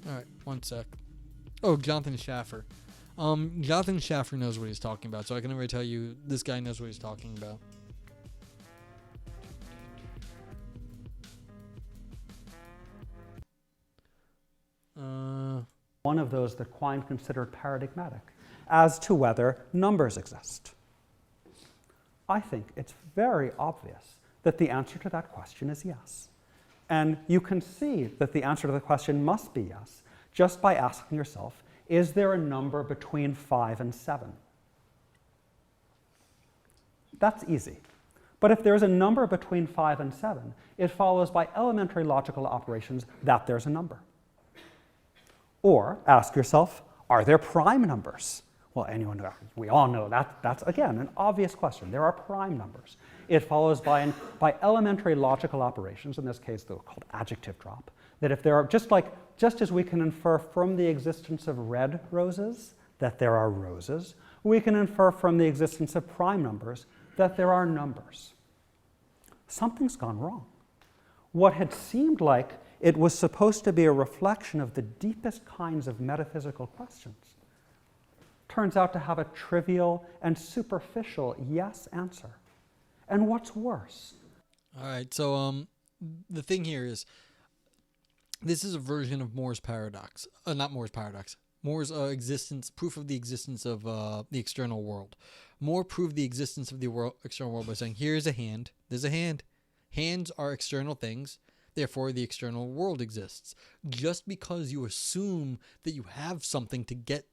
All right, one sec. Oh, Johnathan Schaffer. Johnathan Schaffer knows what he's talking about, so I can already tell you this guy knows what he's talking about. One of those that Quine considered paradigmatic as to whether numbers exist. I think it's very obvious that the answer to that question is yes. And you can see that the answer to the question must be yes just by asking yourself, is there a number between 5 and 7? That's easy. But if there's a number between 5 and 7, it follows by elementary logical operations that there's a number. Or ask yourself, are there prime numbers? Well, we all know that's again an obvious question. There are prime numbers. It follows by elementary logical operations, in this case they're called adjective drop, that if there are, just as we can infer from the existence of red roses that there are roses, we can infer from the existence of prime numbers that there are numbers. Something's gone wrong. What had seemed like it was supposed to be a reflection of the deepest kinds of metaphysical questions turns out to have a trivial and superficial yes answer. And what's worse? All right, so the thing here is, this is a version of Moore's paradox. Not Moore's paradox. Moore's existence, proof of the existence of the external world. Moore proved the existence of the external world by saying, here's a hand, there's a hand. Hands are external things, therefore the external world exists. Just because you assume that you have something to get,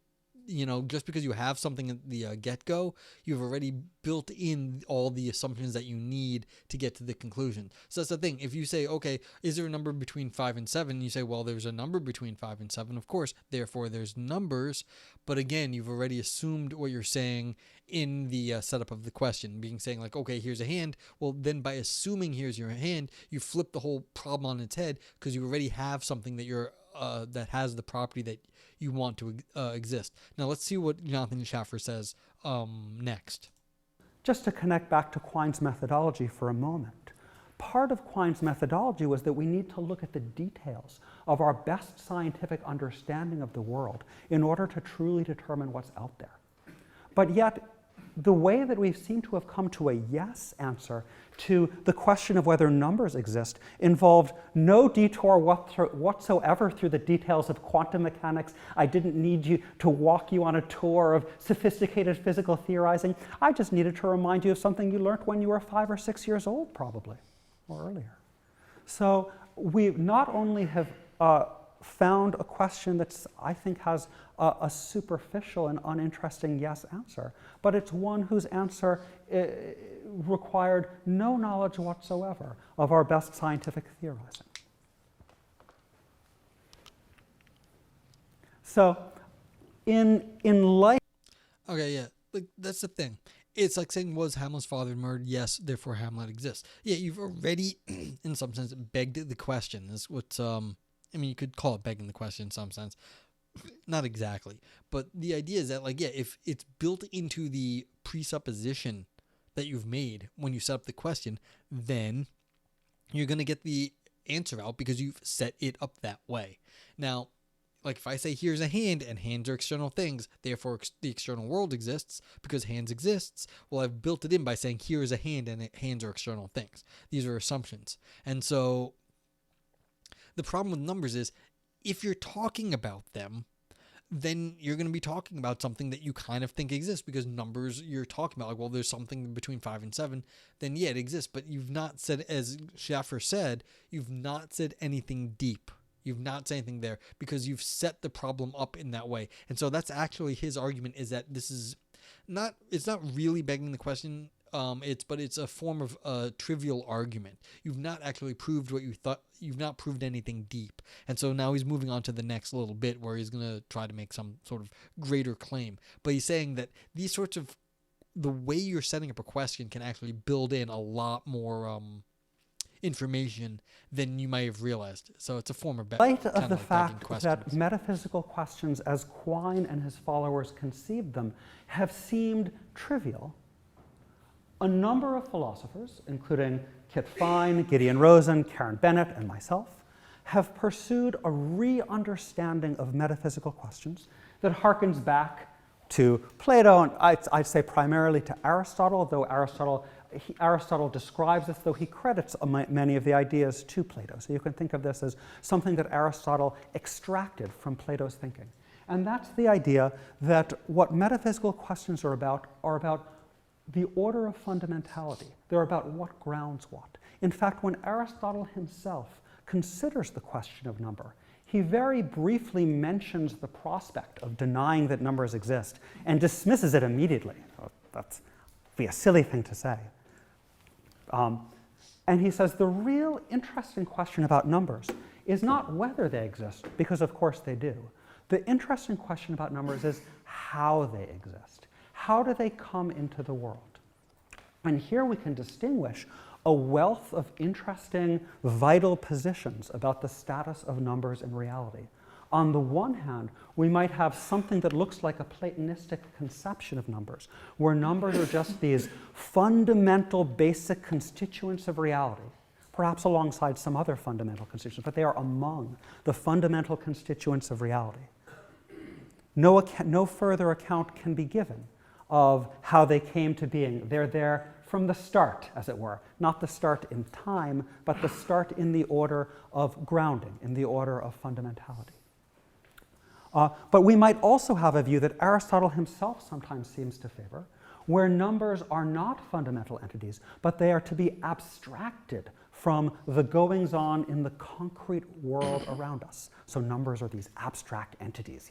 just because you have something at the get-go, you've already built in all the assumptions that you need to get to the conclusion. So that's the thing. If you say, okay, is there a number between 5 and 7? You say, well, there's a number between 5 and 7, of course, therefore there's numbers. But again, you've already assumed what you're saying in the setup of the question, saying like, okay, here's a hand. Well, then by assuming here's your hand, you flip the whole problem on its head because you already have something that has the property that you want to exist. Now let's see what Johnathan Schaffer says next. Just to connect back to Quine's methodology for a moment. Part of Quine's methodology was that we need to look at the details of our best scientific understanding of the world in order to truly determine what's out there. But yet, the way that we seem to have come to a yes answer to the question of whether numbers exist involved no detour whatsoever through the details of quantum mechanics. I didn't need you to walk you on a tour of sophisticated physical theorizing. I just needed to remind you of something you learned when you were 5 or 6 years old, probably, or earlier. So we not only have found a question that I think has a superficial and uninteresting yes answer, but it's one whose answer required no knowledge whatsoever of our best scientific theorizing. So in light... Okay, yeah, that's the thing. It's like saying, was Hamlet's father murdered? Yes, therefore Hamlet exists. Yeah, you've already, in some sense, begged the question. Is what's you could call it begging the question in some sense. Not exactly. But the idea is that, if it's built into the presupposition that you've made when you set up the question, then you're going to get the answer out because you've set it up that way. Now, if I say here's a hand and hands are external things, therefore the external world exists because hands exists. Well, I've built it in by saying here's a hand and hands are external things. These are assumptions. And so the problem with numbers is if you're talking about them, then you're going to be talking about something that you kind of think exists because numbers you're talking about, there's something between 5 and 7, then yeah, it exists. But you've not said, as Schaffer said, you've not said anything deep. You've not said anything there because you've set the problem up in that way. And so that's actually his argument, is that this is not, it's not really begging the question. It's a form of a trivial argument. You've not actually proved what you thought. You've not proved anything deep. And so now he's moving on to the next little bit where he's going to try to make some sort of greater claim. But he's saying that these sorts of, the way you're setting up a question can actually build in a lot more information than you might have realized. So it's a form of in light of the fact that metaphysical questions, as Quine and his followers conceived them, have seemed trivial, a number of philosophers, including Kit Fine, Gideon Rosen, Karen Bennett, and myself, have pursued a re-understanding of metaphysical questions that harkens back to Plato, and I'd say primarily to Aristotle, though Aristotle describes this, though he credits many of the ideas to Plato. So you can think of this as something that Aristotle extracted from Plato's thinking. And that's the idea that what metaphysical questions are about the order of fundamentality. They're about what grounds what. In fact, when Aristotle himself considers the question of number, he very briefly mentions the prospect of denying that numbers exist and dismisses it immediately. Oh, that's be a silly thing to say. And he says the real interesting question about numbers is not whether they exist, because of course they do. The interesting question about numbers is how they exist. How do they come into the world? And here we can distinguish a wealth of interesting, vital positions about the status of numbers in reality. On the one hand, we might have something that looks like a Platonistic conception of numbers, where numbers are just these fundamental, basic constituents of reality, perhaps alongside some other fundamental constituents, but they are among the fundamental constituents of reality. No further account can be given of how they came to being. They're there from the start, as it were. Not the start in time, but the start in the order of grounding, in the order of fundamentality. But we might also have a view that Aristotle himself sometimes seems to favor, where numbers are not fundamental entities, but they are to be abstracted from the goings-on in the concrete world around us. So numbers are these abstract entities.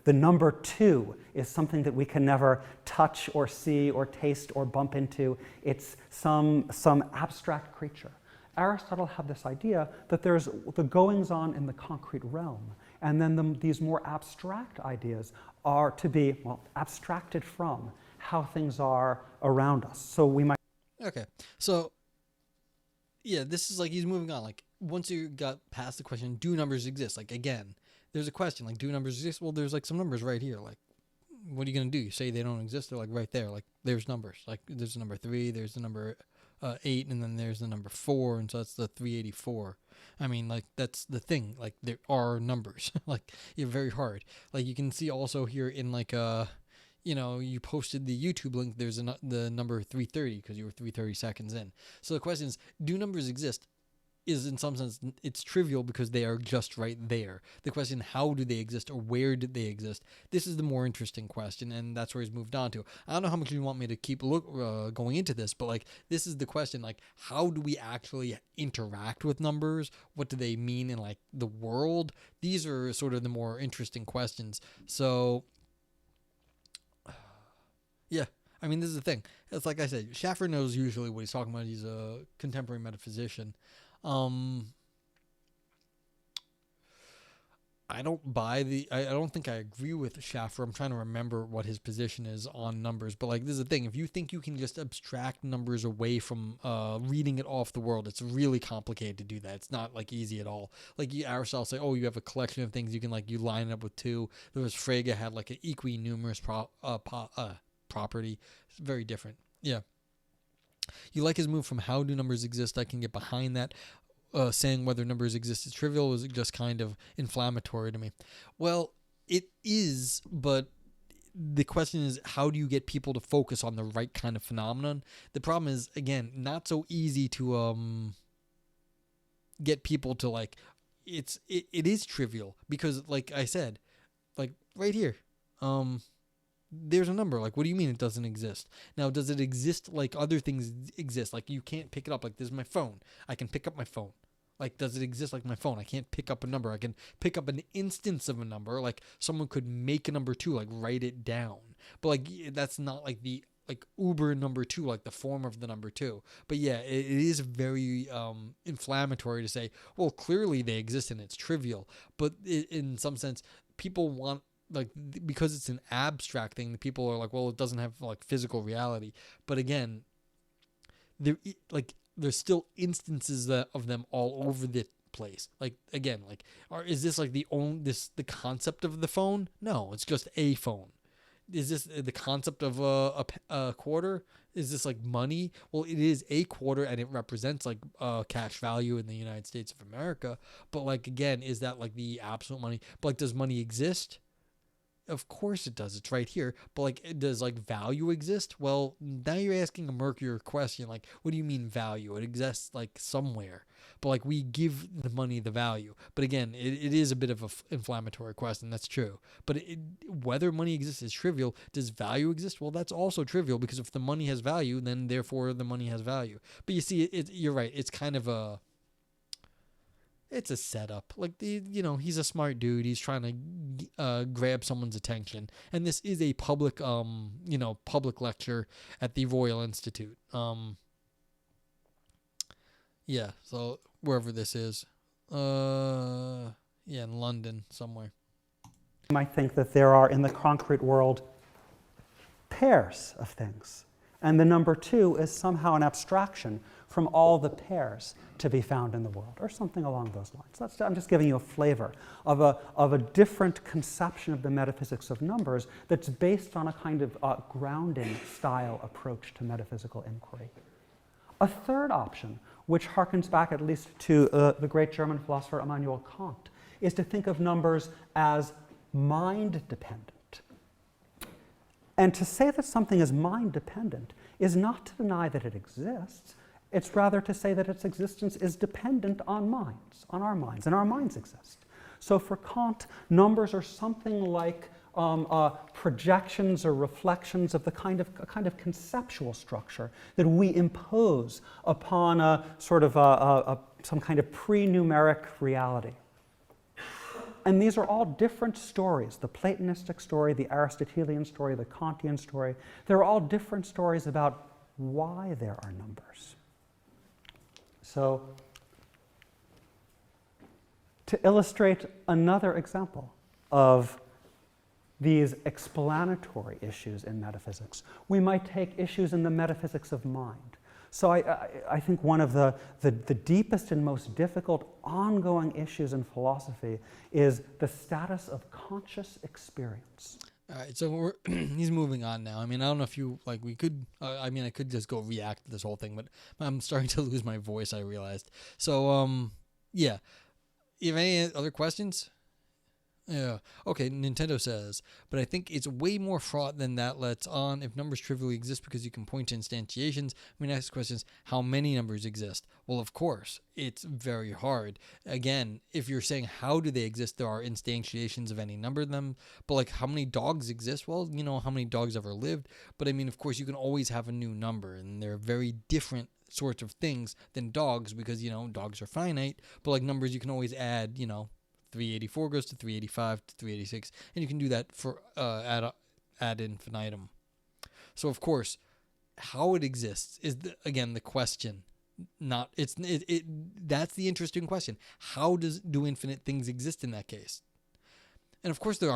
The number 2 is something that we can never touch or see or taste or bump into. It's some abstract creature. Aristotle had this idea that there's the goings-on in the concrete realm, and then these more abstract ideas are to be, well, abstracted from how things are around us. So we might... Okay, so yeah, this is like he's moving on. Like once you got past the question, do numbers exist? Like again, there's a question like, do numbers exist? Well, there's like some numbers right here. Like, what are you gonna do? You say they don't exist? They're like right there. Like there's numbers. Like there's the number 3, there's the number 8, and then there's the number 4, and so that's the 384. I mean, like that's the thing. Like there are numbers. Like you're very hard. Like you can see also here in like you posted the YouTube link, there's the number 330 because you were 330 seconds in. So the question is, do numbers exist? Is in some sense, it's trivial because they are just right there. The question, how do they exist or where did they exist? This is the more interesting question, and that's where he's moved on to. I don't know how much you want me to keep going into this, but like this is the question, like how do we actually interact with numbers? What do they mean in like the world? These are sort of the more interesting questions. So yeah, I mean, this is the thing. It's like I said, Schaffer knows usually what he's talking about. He's a contemporary metaphysician. I don't think I agree with Schaffer. I'm trying to remember what his position is on numbers. But like, this is the thing. If you think you can just abstract numbers away from reading it off the world, it's really complicated to do that. It's not like easy at all. Like Aristotle say, oh, you have a collection of things. You can you line it up with 2. There was Frege had like an equinumerous property. It's very different. Yeah. You like his move from how do numbers exist? I can get behind that. Saying whether numbers exist is trivial is just kind of inflammatory to me. Well, it is, but the question is, how do you get people to focus on the right kind of phenomenon? The problem is, again, not so easy to get people to like. It is trivial because, like I said, like right here, there's a number. Like, what do you mean it doesn't exist? Now, does it exist like other things exist? Like, you can't pick it up. Like, this is my phone. I can pick up my phone. Like, does it exist like my phone? I can't pick up a number. I can pick up an instance of a number. Like, someone could make a number 2, like, write it down. But, like, that's not, like, the, like, uber number 2, like, the form of the number 2. But, yeah, it is very inflammatory to say, well, clearly they exist and it's trivial. But in some sense, people want, like, because it's an abstract thing, the people are like, well, it doesn't have like physical reality. But again, there's still instances of them all over the place. Like again, like is this like the concept of the phone? No, it's just a phone. is this the concept of a quarter? Is this like money? Well, it is a quarter and it represents like cash value in the United States of America. But like, again, is that like the absolute money? But like, does money exist? Of course it does. It's right here. But like, does like value exist? Well, now you're asking a murkier question. Like, what do you mean value? It exists like somewhere. But like, we give the money the value. But again, it is a bit of an inflammatory question. That's true. But whether money exists is trivial. Does value exist? Well, that's also trivial, because if the money has value, then therefore the money has value. But you see, you're right. It's kind of it's a setup. Like, he's a smart dude. He's trying to grab someone's attention, and this is a public public lecture at the Royal Institute. Yeah. So wherever this is, in London somewhere. You might think that there are in the concrete world pairs of things, and the number 2 is somehow an abstraction from all the pairs to be found in the world, or something along those lines. I'm just giving you a flavor of a different conception of the metaphysics of numbers that's based on a kind of grounding style approach to metaphysical inquiry. A third option, which harkens back at least to the great German philosopher Immanuel Kant, is to think of numbers as mind-dependent. And to say that something is mind-dependent is not to deny that it exists. It's rather to say that its existence is dependent on minds, on our minds, and our minds exist. So for Kant, numbers are something like projections or reflections of a kind of conceptual structure that we impose upon a sort of some kind of pre-numeric reality. And these are all different stories: the Platonistic story, the Aristotelian story, the Kantian story. They're all different stories about why there are numbers. So, to illustrate another example of these explanatory issues in metaphysics, we might take issues in the metaphysics of mind. So I think one of the deepest and most difficult ongoing issues in philosophy is the status of conscious experience. All right, so he's moving on now. I mean, I don't know if you, we could, I could just go react to this whole thing, but I'm starting to lose my voice, I realized. So, yeah. You have any other questions? Yeah. Okay, Nintendo says, but I think it's way more fraught than that lets on. If numbers trivially exist because you can point to instantiations, ask questions, how many numbers exist? Well, of course, it's very hard. Again, if you're saying how do they exist, there are instantiations of any number of them, but how many dogs exist? Well, how many dogs ever lived, but of course, you can always have a new number, and they're very different sorts of things than dogs because, dogs are finite, but numbers you can always add, 384 goes to 385 to 386, and you can do that for ad infinitum. So of course, how it exists is again the question. That's the interesting question. How do infinite things exist in that case? And of course there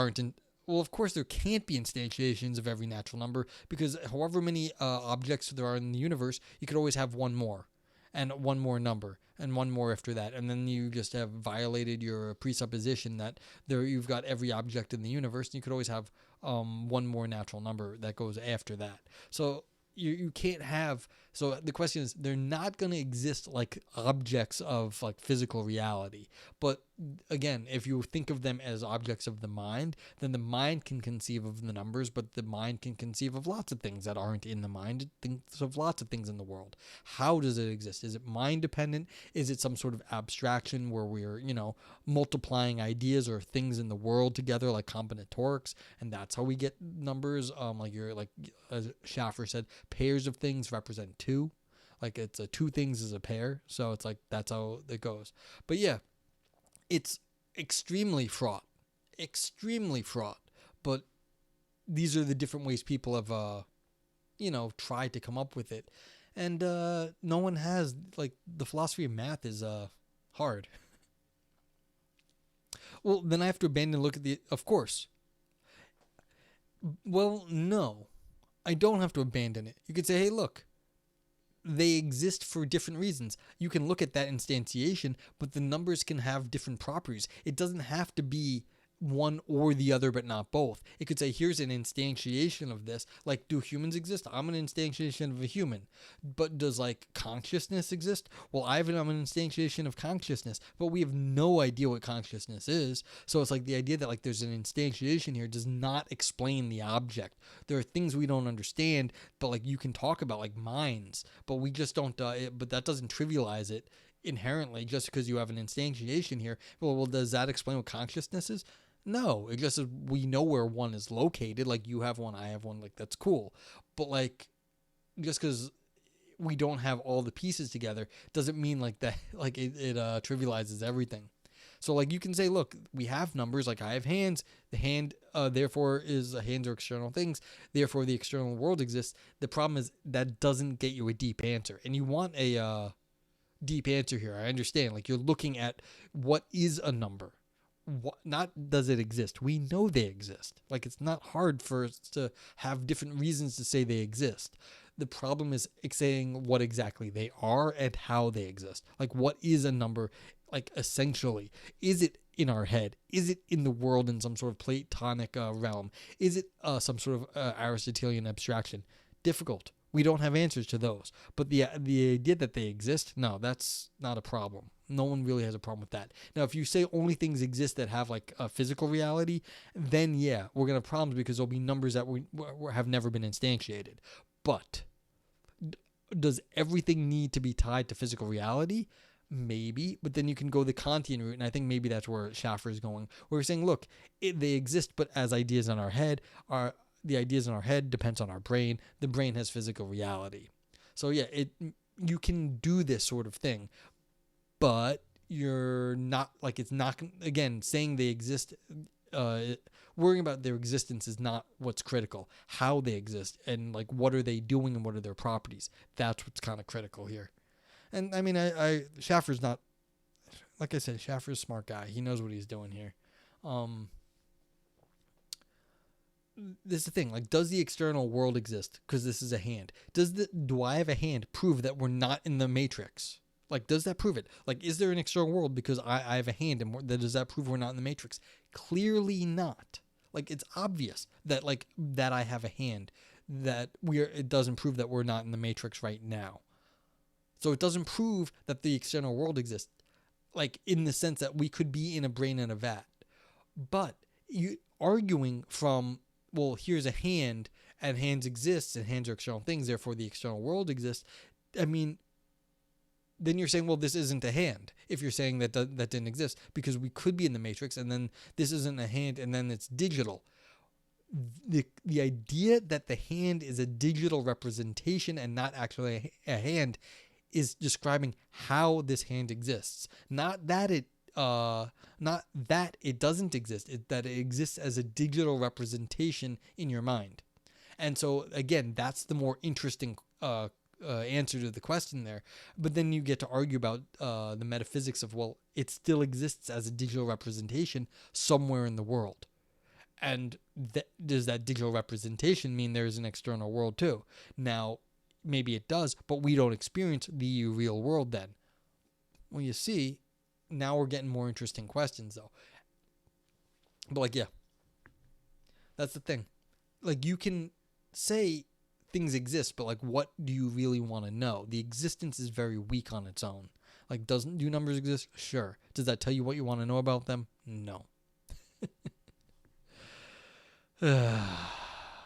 can't be instantiations of every natural number, because however many objects there are in the universe, you could always have one more, and one more number, and one more after that, and then you just have violated your presupposition that you've got every object in the universe, and you could always have one more natural number that goes after that. So you can't have. So the question is, they're not going to exist like objects of physical reality. But again, if you think of them as objects of the mind, then the mind can conceive of the numbers, but the mind can conceive of lots of things that aren't in the mind. It thinks of lots of things in the world. How does it exist? Is it mind dependent? Is it some sort of abstraction where we're, multiplying ideas or things in the world together, like combinatorics, and that's how we get numbers? As Schaffer said, pairs of things represent two. It's two things is a pair, so it's that's how it goes. But yeah, it's extremely fraught, but these are the different ways people have tried to come up with it, and no one has. The philosophy of math is hard. Well, then I have to abandon look at of course. Well, no, I don't have to abandon it. You could say, hey, look, they exist for different reasons. You can look at that instantiation, but the numbers can have different properties. It doesn't have to be one or the other, but not both. It could say, here's an instantiation of this. Like, do humans exist? I'm an instantiation of a human. But does, like, consciousness exist? Well, I'm an instantiation of consciousness, but we have no idea what consciousness is. So it's like the idea that, like, there's an instantiation here does not explain the object. There are things we don't understand, but, like, you can talk about, like, minds, but we just don't, but that doesn't trivialize it inherently just because you have an instantiation here. Well, does that explain what consciousness is? No, it just is, we know where one is located. Like, you have one, I have one. Like, that's cool. But, like, just because we don't have all the pieces together doesn't mean, like, that, like, it trivializes everything. So, like, you can say, look, we have numbers. Like, I have hands. The hand, therefore, hands are external things. Therefore, the external world exists. The problem is that doesn't get you a deep answer. And you want a deep answer here. I understand. Like, you're looking at what is a number. What, not does it exist. We know they exist. Like, it's not hard for us to have different reasons to say they exist. The problem is saying what exactly they are and how they exist. Like, what is a number? Like, essentially, is it in our head? Is it in the world in some sort of Platonic realm? Is it some sort of Aristotelian abstraction? Difficult. We don't have answers to those. But the idea that they exist, no, that's not a problem. No one really has a problem with that. Now, if you say only things exist that have, like, a physical reality, then yeah, we're going to have problems because there'll be numbers that have never been instantiated. But does everything need to be tied to physical reality? Maybe, but then you can go the Kantian route, and I think maybe that's where Schaffer is going, where we're saying, look, they exist, but as ideas in our head, the ideas in our head depends on our brain. The brain has physical reality. So yeah, you can do this sort of thing, but you're not, like, it's not, again, saying they exist, worrying about their existence is not what's critical. How they exist and, like, what are they doing and what are their properties. That's what's kind of critical here. And I mean, Schaffer's not, like I said, Schaffer's a smart guy. He knows what he's doing here. This is the thing, like, does the external world exist? Because this is a hand. Do I have a hand prove that we're not in the matrix? Like, does that prove it? Like, is there an external world because I have a hand, and does that prove we're not in the matrix? Clearly not. Like, it's obvious that, like, that I have a hand, that it doesn't prove that we're not in the matrix right now. So it doesn't prove that the external world exists, like, in the sense that we could be in a brain in a vat. But you arguing from, well, here's a hand, and hands exist, and hands are external things, therefore the external world exists. I mean, then you're saying, well, this isn't a hand. If you're saying that didn't exist, because we could be in the matrix, and then this isn't a hand, and then it's digital. The idea that the hand is a digital representation and not actually a hand is describing how this hand exists, not that it doesn't exist, that it exists as a digital representation in your mind. And so again, that's the more interesting answer to the question there. But then you get to argue about the metaphysics of, well, it still exists as a digital representation somewhere in the world. And does that digital representation mean there's an external world too? Now, maybe it does, but we don't experience the real world then. Well, you see, now we're getting more interesting questions, though. But, like, yeah, that's the thing. Like, you can say things exist, but, like, what do you really want to know? The existence is very weak on its own. Like, do numbers exist? Sure. Does that tell you what you want to know about them? No.